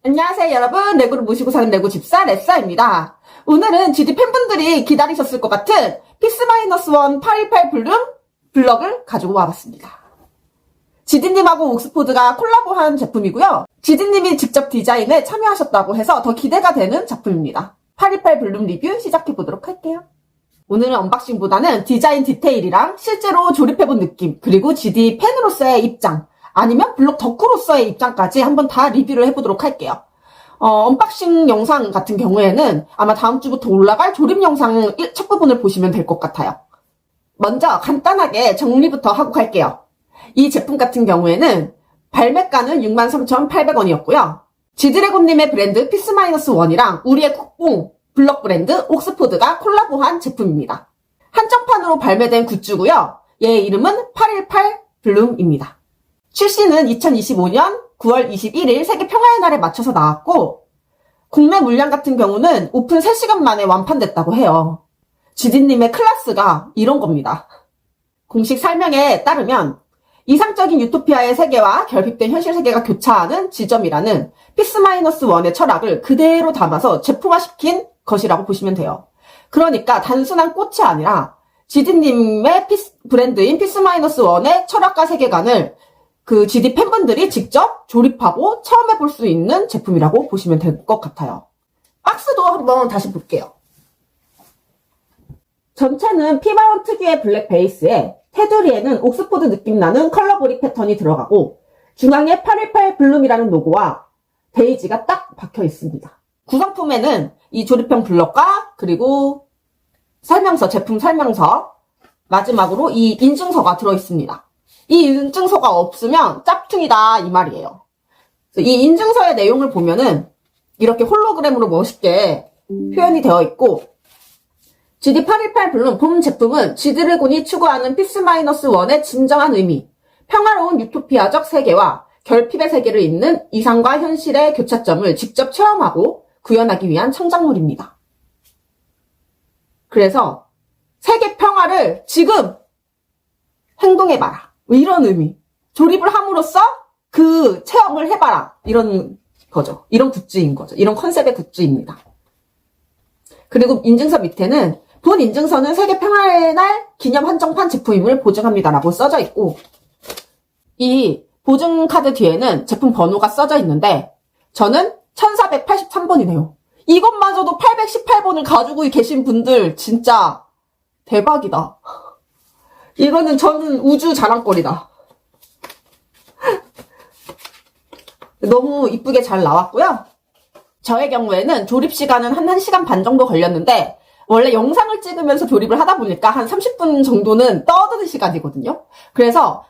안녕하세요 여러분, 레고를 모시고 사는 레고 집사 레사입니다. 오늘은 GD 팬분들이 기다리셨을 것 같은 피스-1 818 블룸 블럭을 가지고 와봤습니다. GD님하고 옥스포드가 콜라보한 제품이고요. GD님이 직접 디자인에 참여하셨다고 해서 더 기대가 되는 작품입니다. 818 블룸 리뷰 시작해보도록 할게요. 오늘은 언박싱보다는 디자인 디테일이랑 실제로 조립해본 느낌, 그리고 GD 팬으로서의 입장, 아니면 블록 덕후로서의 입장까지 한번 다 리뷰를 해보도록 할게요. 언박싱 영상 같은 경우에는 아마 다음 주부터 올라갈 조립 영상 첫 부분을 보시면 될 것 같아요. 먼저 간단하게 정리부터 하고 갈게요. 이 제품 같은 경우에는 발매가는 63,800원이었고요. 지드래곤님의 브랜드 피스-1이랑 우리의 국뽕 블럭 브랜드 옥스포드가 콜라보한 제품입니다. 한정판으로 발매된 굿즈고요. 얘의 이름은 818 블룸입니다. 출시는 2025년 9월 21일 세계 평화의 날에 맞춰서 나왔고, 국내 물량 같은 경우는 오픈 3시간 만에 완판됐다고 해요. GD님의 클래스가 이런 겁니다. 공식 설명에 따르면 이상적인 유토피아의 세계와 결핍된 현실 세계가 교차하는 지점이라는 피스-1의 철학을 그대로 담아서 제품화시킨 것이라고 보시면 돼요. 그러니까 단순한 꽃이 아니라 GD님의 브랜드인 피스-1의 철학과 세계관을 그 GD 팬분들이 직접 조립하고 처음 해볼 수 있는 제품이라고 보시면 될 것 같아요. 박스도 한번 다시 볼게요. 전체는 피바원 특유의 블랙 베이스에 테두리에는 옥스포드 느낌 나는 컬러 브릭 패턴이 들어가고 중앙에 818 블룸이라는 로고와 데이지가 딱 박혀 있습니다. 구성품에는 이 조립형 블럭과 그리고 설명서, 제품 설명서, 마지막으로 이 인증서가 들어있습니다. 이 인증서가 없으면 짭퉁이다 이 말이에요. 이 인증서의 내용을 보면은 이렇게 홀로그램으로 멋있게 표현이 되어 있고, GD 818 블룸 본 제품은 지드래곤이 추구하는 피스-1의 진정한 의미, 평화로운 유토피아적 세계와 결핍의 세계를 잇는 이상과 현실의 교차점을 직접 체험하고 구현하기 위한 창작물입니다. 그래서 세계 평화를 지금 행동해봐라, 이런 의미. 조립을 함으로써 그 체험을 해봐라, 이런 거죠. 이런 굿즈인 거죠. 이런 컨셉의 굿즈입니다. 그리고 인증서 밑에는 본 인증서는 세계 평화의 날 기념 한정판 제품임을 보증합니다라고 써져 있고, 이 보증 카드 뒤에는 제품 번호가 써져 있는데 저는 1483번이네요. 이것마저도 818번을 가지고 계신 분들 진짜 대박이다. 이거는 저는 우주 자랑거리다. 너무 이쁘게 잘 나왔고요. 저의 경우에는 조립 시간은 한 1시간 반 정도 걸렸는데, 원래 영상을 찍으면서 조립을 하다 보니까 한 30분 정도는 떠드는 시간이거든요. 그래서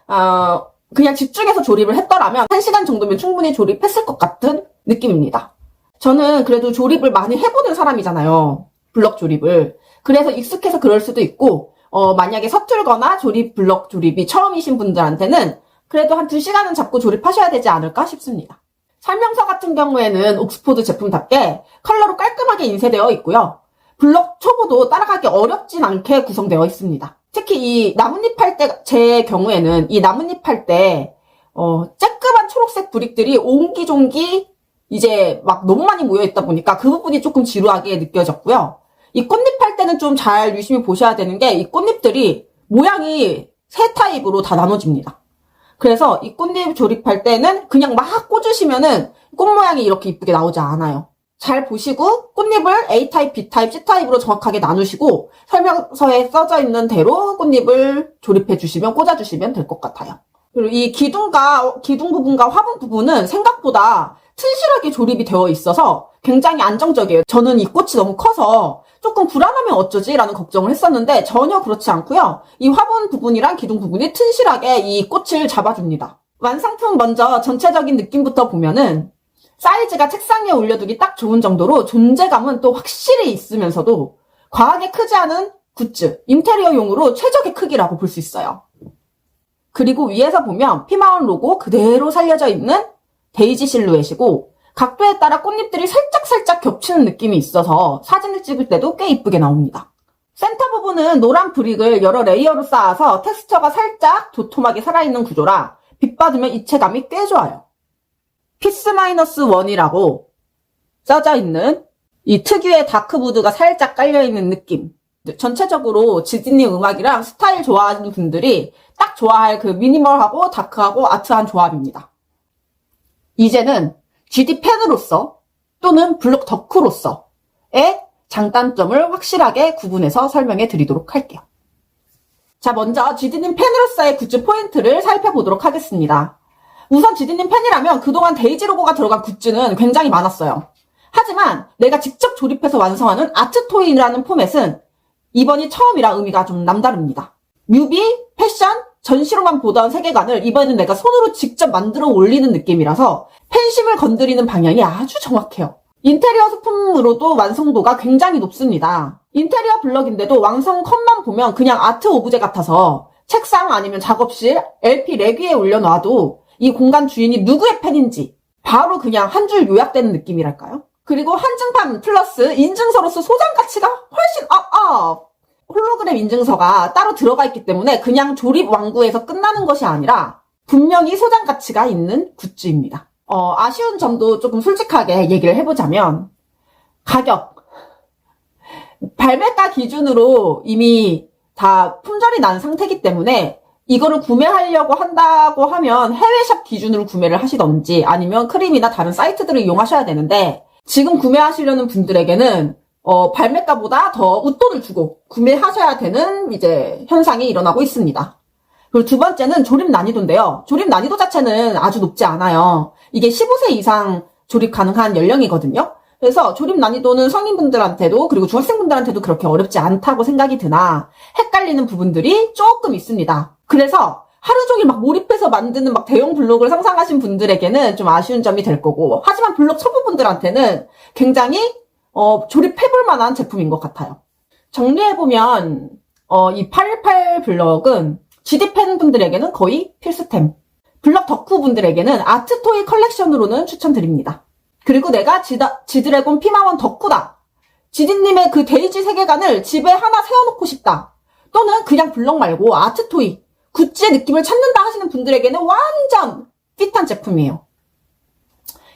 그냥 집중해서 조립을 했더라면 1시간 정도면 충분히 조립했을 것 같은 느낌입니다. 저는 그래도 조립을 많이 해보는 사람이잖아요. 블럭 조립을. 그래서 익숙해서 그럴 수도 있고, 만약에 서툴거나 블럭 조립이 처음이신 분들한테는 그래도 한 2시간은 잡고 조립하셔야 되지 않을까 싶습니다. 설명서 같은 경우에는 옥스포드 제품답게 컬러로 깔끔하게 인쇄되어 있고요. 블럭 초보도 따라가기 어렵진 않게 구성되어 있습니다. 특히 이 나뭇잎 할 때, 제 경우에는 이 나뭇잎 할 때, 쬐끄만 초록색 브릭들이 옹기종기 이제 막 너무 많이 모여있다 보니까 그 부분이 조금 지루하게 느껴졌고요. 이 꽃잎 할 때는 좀 잘 유심히 보셔야 되는 게, 이 꽃잎들이 모양이 세 타입으로 다 나눠집니다. 그래서 이 꽃잎 조립할 때는 그냥 막 꽂으시면은 꽃 모양이 이렇게 이쁘게 나오지 않아요. 잘 보시고 꽃잎을 A타입, B타입, C타입으로 정확하게 나누시고 설명서에 써져 있는 대로 꽃잎을 조립해 주시면, 꽂아 주시면 될 것 같아요. 그리고 이 기둥 부분과 화분 부분은 생각보다 튼실하게 조립이 되어 있어서 굉장히 안정적이에요. 저는 이 꽃이 너무 커서 조금 불안하면 어쩌지? 라는 걱정을 했었는데 전혀 그렇지 않고요. 이 화분 부분이랑 기둥 부분이 튼실하게 이 꽃을 잡아줍니다. 완성품 먼저 전체적인 느낌부터 보면은 사이즈가 책상 위에 올려두기 딱 좋은 정도로 존재감은 또 확실히 있으면서도 과하게 크지 않은 굿즈, 인테리어용으로 최적의 크기라고 볼 수 있어요. 그리고 위에서 보면 피마원 로고 그대로 살려져 있는 데이지 실루엣이고, 각도에 따라 꽃잎들이 살짝 겹치는 느낌이 있어서 사진을 찍을 때도 꽤 이쁘게 나옵니다. 센터 부분은 노란 브릭을 여러 레이어로 쌓아서 텍스처가 살짝 도톰하게 살아있는 구조라 빛 받으면 입체감이 꽤 좋아요. 피스-1이라고 써져 있는 이 특유의 다크무드가 살짝 깔려있는 느낌. 전체적으로 지디님 음악이랑 스타일 좋아하는 분들이 딱 좋아할 그 미니멀하고 다크하고 아트한 조합입니다. 이제는 GD 팬으로서 또는 블록 덕후로서의 장단점을 확실하게 구분해서 설명해 드리도록 할게요. 자, 먼저 GD님 팬으로서의 굿즈 포인트를 살펴보도록 하겠습니다. 우선 GD님 팬이라면 그동안 데이지 로고가 들어간 굿즈는 굉장히 많았어요. 하지만 내가 직접 조립해서 완성하는 아트토이라는 포맷은 이번이 처음이라 의미가 좀 남다릅니다. 뮤비, 패션, 전시로만 보던 세계관을 이번에는 내가 손으로 직접 만들어 올리는 느낌이라서 팬심을 건드리는 방향이 아주 정확해요. 인테리어 소품으로도 완성도가 굉장히 높습니다. 인테리어 블럭인데도 완성 컷만 보면 그냥 아트 오브제 같아서 책상 아니면 작업실, LP 렉 위에 올려놔도 이 공간 주인이 누구의 팬인지 바로 그냥 한 줄 요약되는 느낌이랄까요? 그리고 한증판 플러스 인증서로서 소장 가치가 훨씬 업! 홀로그램 인증서가 따로 들어가 있기 때문에 그냥 조립 완구에서 끝나는 것이 아니라 분명히 소장 가치가 있는 굿즈입니다. 아쉬운 점도 조금 솔직하게 얘기를 해보자면 가격. 발매가 기준으로 이미 다 품절이 난 상태이기 때문에 이거를 구매하려고 한다고 하면 해외샵 기준으로 구매를 하시던지 아니면 크림이나 다른 사이트들을 이용하셔야 되는데 지금 구매하시려는 분들에게는 발매가보다 더 웃돈을 주고 구매하셔야 되는 이제 현상이 일어나고 있습니다. 그리고 두 번째는 조립 난이도인데요. 조립 난이도 자체는 아주 높지 않아요. 이게 15세 이상 조립 가능한 연령이거든요. 그래서 조립 난이도는 성인분들한테도 그리고 중학생분들한테도 그렇게 어렵지 않다고 생각이 드나 헷갈리는 부분들이 조금 있습니다. 그래서 하루 종일 막 몰입해서 만드는 막 대형 블록을 상상하신 분들에게는 좀 아쉬운 점이 될 거고 하지만 블록 초보분들한테는 굉장히 조립해볼 만한 제품인 것 같아요. 정리해보면 이 818 블럭은 GD 팬분들에게는 거의 필수템, 블럭 덕후 분들에게는 아트토이 컬렉션으로는 추천드립니다. 그리고 내가 지드래곤 피마원 덕후다. GD님의 그 데이지 세계관을 집에 하나 세워놓고 싶다. 또는 그냥 블럭 말고 아트토이, 굿즈의 느낌을 찾는다 하시는 분들에게는 완전 핏한 제품이에요.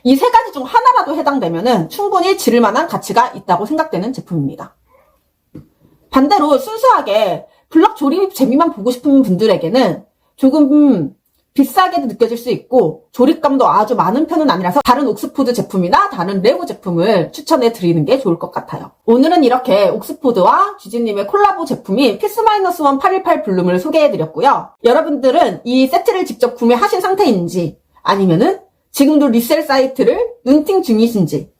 이 세 가지 중 하나라도 해당되면은 충분히 지를 만한 가치가 있다고 생각되는 제품입니다. 반대로 순수하게 블럭 조립 재미만 보고 싶은 분들에게는 조금 비싸게도 느껴질 수 있고 조립감도 아주 많은 편은 아니라서 다른 옥스포드 제품이나 다른 레고 제품을 추천해 드리는 게 좋을 것 같아요. 오늘은 이렇게 옥스포드와 GD님의 콜라보 제품인 피스-1 818 블룸을 소개해 드렸고요. 여러분들은 이 세트를 직접 구매하신 상태인지 아니면은 지금도 리셀 사이트를 눈팅 중이신지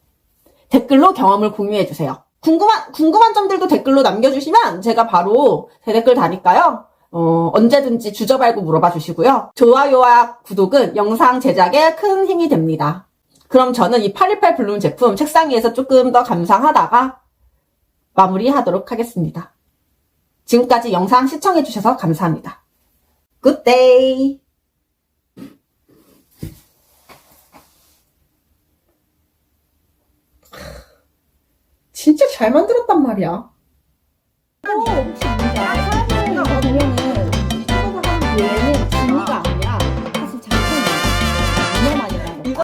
댓글로 경험을 공유해 주세요. 궁금한 점들도 댓글로 남겨주시면 제가 바로 대댓글 다니까요. 언제든지 주저말고 물어봐 주시고요. 좋아요와 구독은 영상 제작에 큰 힘이 됩니다. 그럼 저는 이 818 블룸 제품 책상 위에서 조금 더 감상하다가 마무리하도록 하겠습니다. 지금까지 영상 시청해주셔서 감사합니다. 굿데이! 진짜 잘 만들었단 말이야. 혹시 뭔가 사진이나 보면은